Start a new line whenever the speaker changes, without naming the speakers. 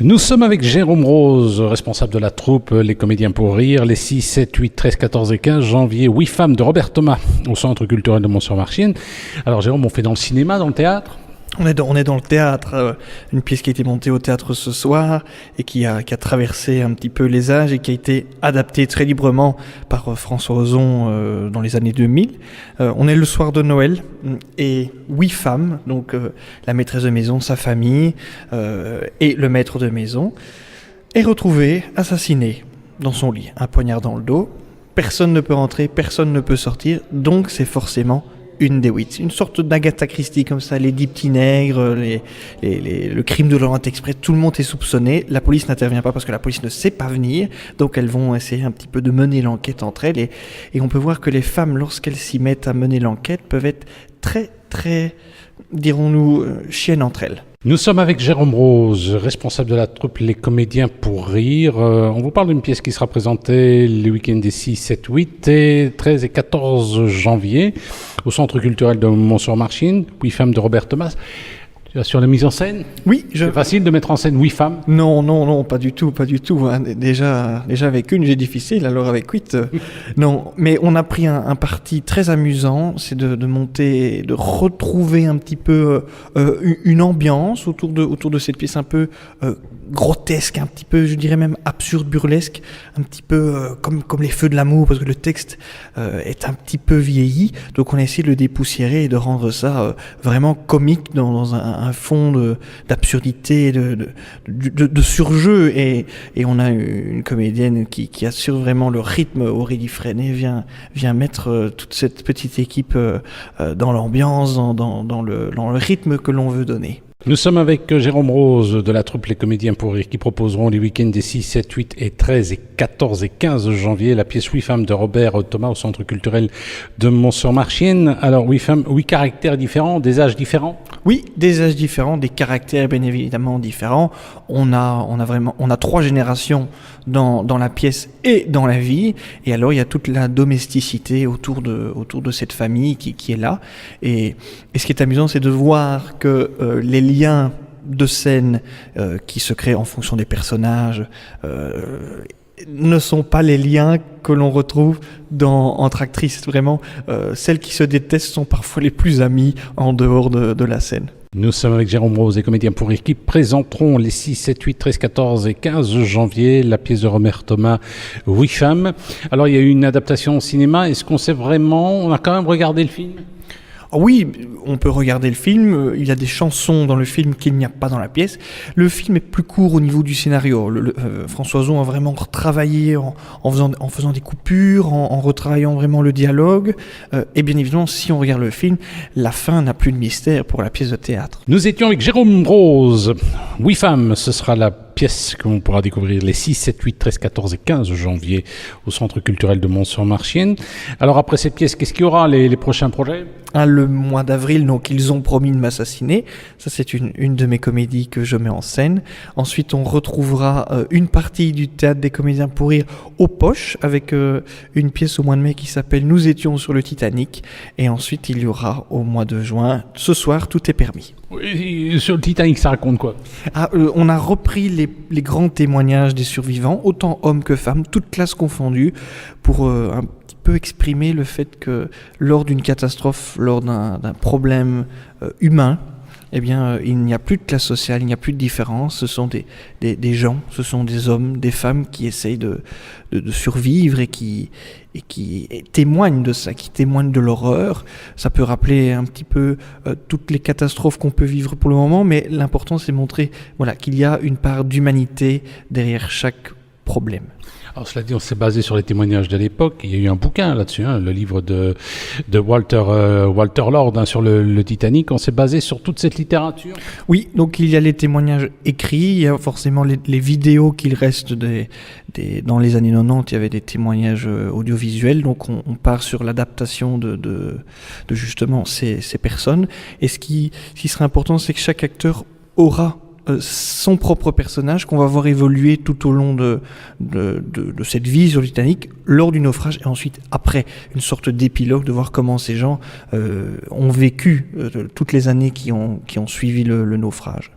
Nous sommes avec Jérôme Rose, responsable de la troupe Les Comédiens pour Rire, les 6, 7, 8, 13, 14 et 15 janvier, 8 femmes de Robert Thomas au Centre culturel de Mont-sur-Marchienne. Alors Jérôme, on fait dans le cinéma, dans le théâtre ?
On est dans le théâtre, une pièce qui a été montée au théâtre ce soir et qui a traversé un petit peu les âges et qui a été adaptée très librement par François Ozon dans les années 2000. On est le soir de Noël et 8 femmes, donc la maîtresse de maison, sa famille et le maître de maison, est retrouvée assassinée dans son lit, un poignard dans le dos. Personne ne peut rentrer, personne ne peut sortir, donc c'est forcément une des 8. Une sorte d'Agatha Christie comme ça, les 10 petits nègres, le crime de l'Orient Express, tout le monde est soupçonné. La police n'intervient pas parce que la police ne sait pas venir, donc elles vont essayer un petit peu de mener l'enquête entre elles. Et on peut voir que les femmes, lorsqu'elles s'y mettent à mener l'enquête, peuvent être très, dirons-nous, chiennes entre elles.
Nous sommes avec Jérôme Rose, responsable de la troupe Les Comédiens pour Rire. On vous parle d'une pièce qui sera présentée le week-end des 6, 7, 8 et 13 et 14 janvier au Centre culturel de Mont-sur-Marchienne, 8 femmes de Robert Thomas. Tu as sur la mise en scène ?
Oui,
C'est facile de mettre en scène 8 femmes ?
Non, pas du tout. Hein. Déjà avec une, j'ai difficile, alors avec 8, non. Mais on a pris un parti très amusant, c'est de monter, de retrouver un petit peu une ambiance autour de cette pièce un peu grotesque, un petit peu, je dirais même absurde, burlesque, un petit peu comme les Feux de l'amour, parce que le texte est un petit peu vieilli. Donc on a essayé de le dépoussiérer et de rendre ça vraiment comique dans un fond d'absurdité, de surjeu, et on a une comédienne qui assure vraiment le rythme. Aurélie Freinet vient mettre toute cette petite équipe dans l'ambiance, dans le rythme que l'on veut donner.
Nous sommes avec Jérôme Rose de la troupe Les Comédiens pour Rire qui proposeront les week-ends des 6, 7, 8 et 13 et 14 et 15 janvier la pièce 8 femmes de Robert Thomas au Centre culturel de Mont-sur-Marchienne. Alors 8 femmes, 8 caractères différents, des âges différents ?
Oui, des âges différents, des caractères bien évidemment différents. On a 3 générations dans la pièce et dans la vie, et alors il y a toute la domesticité autour de cette famille qui est là. Et ce qui est amusant, c'est de voir que les liens de scène qui se créent en fonction des personnages ne sont pas les liens que l'on retrouve entre actrices. Vraiment, celles qui se détestent sont parfois les plus amies en dehors de la scène.
Nous sommes avec Jérôme Rose et Comédiens pour Rire qui présenteront les 6, 7, 8, 13, 14 et 15 janvier la pièce de Robert Thomas, 8 femmes. Alors il y a eu une adaptation au cinéma. Est-ce qu'on sait vraiment, on a quand même regardé le film ?
Oui, on peut regarder le film. Il y a des chansons dans le film qu'il n'y a pas dans la pièce. Le film est plus court au niveau du scénario. François Ozon a vraiment retravaillé en faisant des coupures, en retravaillant vraiment le dialogue. Et bien évidemment, si on regarde le film, la fin n'a plus de mystère pour la pièce de théâtre.
Nous étions avec Jérôme Rose. 8 femmes, ce sera la pièce que l'on pourra découvrir les 6, 7, 8, 13, 14 et 15 janvier au Centre culturel de Mont-sur-Marchienne. Alors après cette pièce, qu'est-ce qu'il y aura les prochains projets ?
Le mois d'avril, donc Ils ont promis de m'assassiner. Ça, c'est une de mes comédies que je mets en scène. Ensuite, on retrouvera une partie du Théâtre des Comédiens pour Rire aux Poches avec une pièce au mois de mai qui s'appelle Nous étions sur le Titanic. Et ensuite, il y aura au mois de juin, ce soir, Tout est permis.
Oui, sur le Titanic, ça raconte quoi ?
On a repris les grands témoignages des survivants, autant hommes que femmes, toutes classes confondues, pour un petit peu exprimer le fait que lors d'une catastrophe, lors d'un problème humain, eh bien, il n'y a plus de classe sociale, il n'y a plus de différence. Ce sont des gens, ce sont des hommes, des femmes qui essayent de survivre et qui témoignent de ça, qui témoignent de l'horreur. Ça peut rappeler un petit peu toutes les catastrophes qu'on peut vivre pour le moment, mais l'important, c'est montrer qu'il y a une part d'humanité derrière chaque problème.
Alors cela dit, on s'est basé sur les témoignages de l'époque. Il y a eu un bouquin là-dessus, le livre de Walter Lord sur le Titanic. On s'est basé sur toute cette littérature.
Oui, donc il y a les témoignages écrits, il y a forcément les vidéos qu'il reste dans les années 90, il y avait des témoignages audiovisuels. Donc on part sur l'adaptation de justement ces personnes. Et ce qui serait important, c'est que chaque acteur aura son propre personnage qu'on va voir évoluer tout au long de cette vie sur le Titanic, lors du naufrage, et ensuite après, une sorte d'épilogue de voir comment ces gens ont vécu toutes les années qui ont suivi le naufrage.